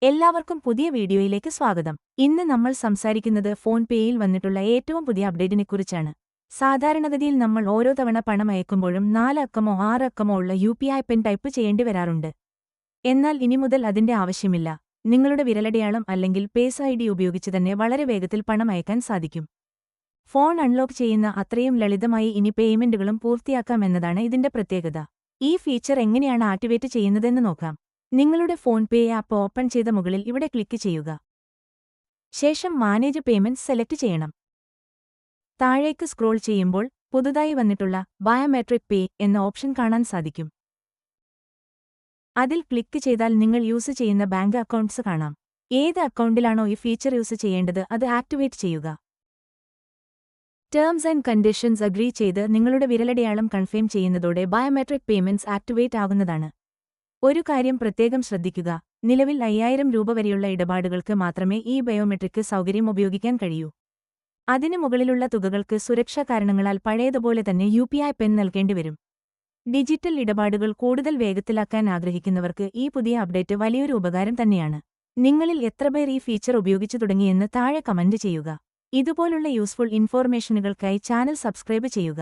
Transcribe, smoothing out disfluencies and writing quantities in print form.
എല്ലാവർക്കും പുതിയ വീഡിയോയിലേക്ക് സ്വാഗതം. ഇന്ന് നമ്മൾ സംസാരിക്കുന്നത് ഫോൺപേയിൽ വന്നിട്ടുള്ള ഏറ്റവും പുതിയ അപ്ഡേറ്റിനെക്കുറിച്ചാണ്. സാധാരണഗതിയിൽ നമ്മൾ ഓരോ തവണ പണം അയക്കുമ്പോഴും 4 അക്കമോ 6 അക്കമോ ഉള്ള UPI പിൻ ടൈപ്പ് ചെയ്യേണ്ടി വരാറുണ്ട്. എന്നാൽ ഇനി മുതൽ അതിന്റെ ആവശ്യമില്ല. നിങ്ങളുടെ വിരലടയാളം അല്ലെങ്കിൽ പേസ് ID ഉപയോഗിച്ച് തന്നെ വളരെ വേഗത്തിൽ പണം അയക്കാൻ സാധിക്കും. ഫോൺ അൺലോക്ക് ചെയ്യുന്ന അത്രയും ലളിതമായി ഇനി പേയ്മെന്റുകളും പൂർത്തിയാക്കാമെന്നതാണ് ഇതിന്റെ പ്രത്യേകത. ഈ ഫീച്ചർ എങ്ങനെയാണ് ആക്ടിവേറ്റ് ചെയ്യുന്നതെന്ന് നോക്കാം. നിങ്ങളുടെ ഫോൺപേ ആപ്പ് ഓപ്പൺ ചെയ്ത മുകളിൽ ഇവിടെ ക്ലിക്ക് ചെയ്യുക. ശേഷം മാനേജ് പേയ്മെന്റ്സ് സെലക്ട് ചെയ്യണം. താഴേക്ക് സ്ക്രോൾ ചെയ്യുമ്പോൾ പുതുതായി വന്നിട്ടുള്ള ബയോമെട്രിക് പേ എന്ന ഓപ്ഷൻ കാണാൻ സാധിക്കും. അതിൽ ക്ലിക്ക് ചെയ്താൽ നിങ്ങൾ യൂസ് ചെയ്യുന്ന ബാങ്ക് അക്കൗണ്ട്സ് കാണാം. ഏത് അക്കൗണ്ടിലാണോ ഈ ഫീച്ചർ യൂസ് ചെയ്യേണ്ടത് അത് ആക്ടിവേറ്റ് ചെയ്യുക. ടേംസ് ആൻഡ് കണ്ടീഷൻസ് അഗ്രി ചെയ്ത് നിങ്ങളുടെ വിരലടയാളം കൺഫേം ചെയ്യുന്നതോടെ ബയോമെട്രിക് പേയ്മെന്റ്സ് ആക്ടിവേറ്റ് ആകുന്നതാണ്. ഒരു കാര്യം പ്രത്യേകം ശ്രദ്ധിക്കുക, നിലവിൽ 5000 രൂപ വരെയുള്ള ഇടപാടുകൾക്ക് മാത്രമേ ഈ ബയോമെട്രിക് സൗകര്യം ഉപയോഗിക്കാൻ കഴിയൂ. അതിനു മുകളിലുള്ള തുകകൾക്ക് സുരക്ഷാ കാരണങ്ങളാൽ പഴയതുപോലെ തന്നെ UPI പിൻ നൽകേണ്ടിവരും. ഡിജിറ്റൽ ഇടപാടുകൾ കൂടുതൽ വേഗത്തിലാക്കാൻ ആഗ്രഹിക്കുന്നവർക്ക് ഈ പുതിയ അപ്ഡേറ്റ് വലിയൊരു ഉപകാരം തന്നെയാണ്. നിങ്ങളിൽ എത്രപേർ ഈ ഫീച്ചർ ഉപയോഗിച്ചു തുടങ്ങിയെന്ന് താഴെ കമന്റ് ചെയ്യുക. ഇതുപോലുള്ള യൂസ്ഫുൾ ഇൻഫോർമേഷനുകൾക്കായി ചാനൽ സബ്സ്ക്രൈബ് ചെയ്യുക.